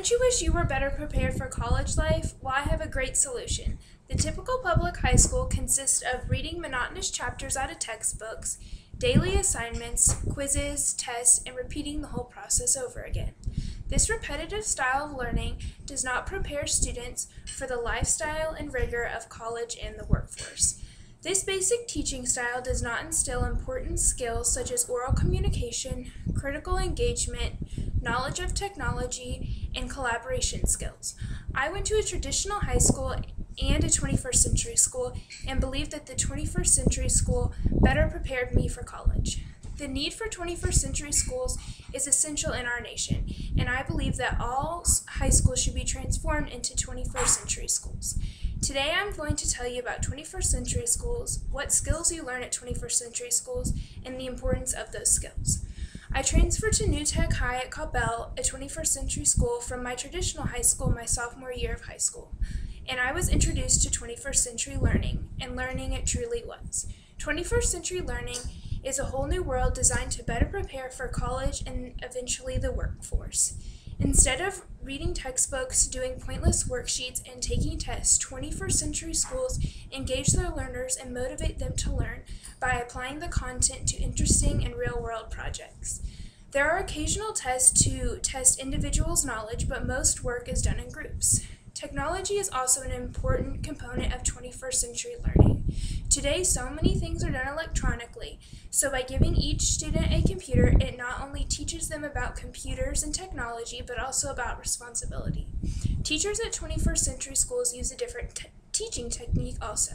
Don't you wish you were better prepared for college life? Well, I have a great solution. The typical public high school consists of reading monotonous chapters out of textbooks, daily assignments, quizzes, tests, and repeating the whole process over again. This repetitive style of learning does not prepare students for the lifestyle and rigor of college and the workforce. This basic teaching style does not instill important skills such as oral communication, critical engagement, knowledge of technology, and collaboration skills. I went to a traditional high school and a 21st century school and believe that the 21st century school better prepared me for college. The need for 21st century schools is essential in our nation, and I believe that all high schools should be transformed into 21st century schools. Today I'm going to tell you about 21st century schools, what skills you learn at 21st century schools, and the importance of those skills. I transferred to New Tech High at Coppell, a 21st century school, from my traditional high school my sophomore year of high school, and I was introduced to 21st century learning, and learning it truly was. 21st century learning is a whole new world designed to better prepare for college and eventually the workforce. Instead of reading textbooks, doing pointless worksheets, and taking tests, 21st century schools engage their learners and motivate them to learn by applying the content to interesting and real-world projects. There are occasional tests to test individuals' knowledge, but most work is done in groups. Technology is also an important component of 21st century learning. Today, so many things are done electronically, so by giving each student a computer, it not only teaches them about computers and technology, but also about responsibility. Teachers at 21st century schools use a different teaching technique also.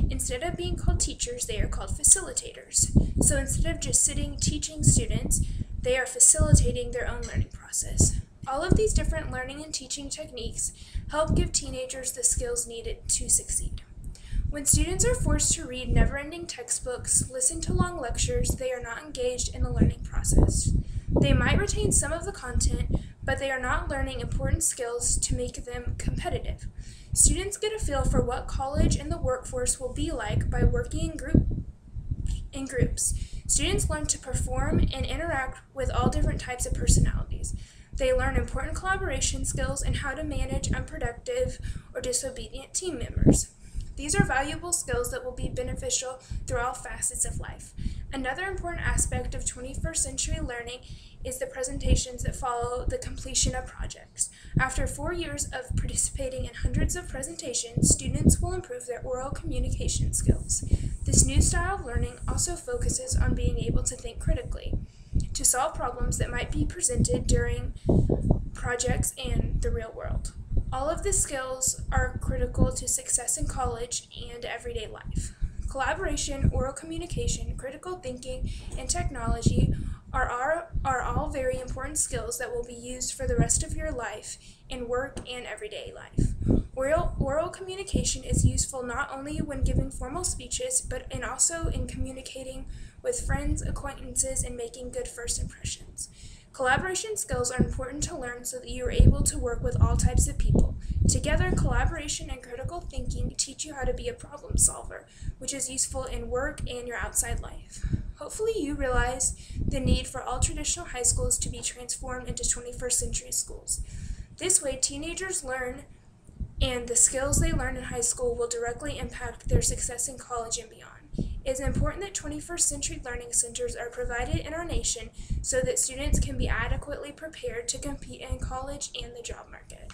Instead of being called teachers, they are called facilitators. So instead of just sitting teaching students, they are facilitating their own learning process. All of these different learning and teaching techniques help give teenagers the skills needed to succeed. When students are forced to read never-ending textbooks, listen to long lectures, they are not engaged in the learning process. They might retain some of the content, but they are not learning important skills to make them competitive. Students get a feel for what college and the workforce will be like by working in groups. Students learn to perform and interact with all different types of personalities. They learn important collaboration skills and how to manage unproductive or disobedient team members. These are valuable skills that will be beneficial through all facets of life. Another important aspect of 21st century learning is the presentations that follow the completion of projects. After 4 years of participating in hundreds of presentations, students will improve their oral communication skills. This new style of learning also focuses on being able to think critically, to solve problems that might be presented during projects and the real world. All of the skills are critical to success in college and everyday life. Collaboration, oral communication, critical thinking, and technology are all very important skills that will be used for the rest of your life in work and everyday life. Oral communication is useful not only when giving formal speeches, but also in communicating with friends, acquaintances, and making good first impressions. Collaboration skills are important to learn so that you are able to work with all types of people. Together, collaboration and critical thinking teach you how to be a problem solver, which is useful in work and your outside life. Hopefully you realize the need for all traditional high schools to be transformed into 21st century schools. This way, teenagers learn, and the skills they learn in high school will directly impact their success in college and beyond. It is important that 21st century learning centers are provided in our nation so that students can be adequately prepared to compete in college and the job market.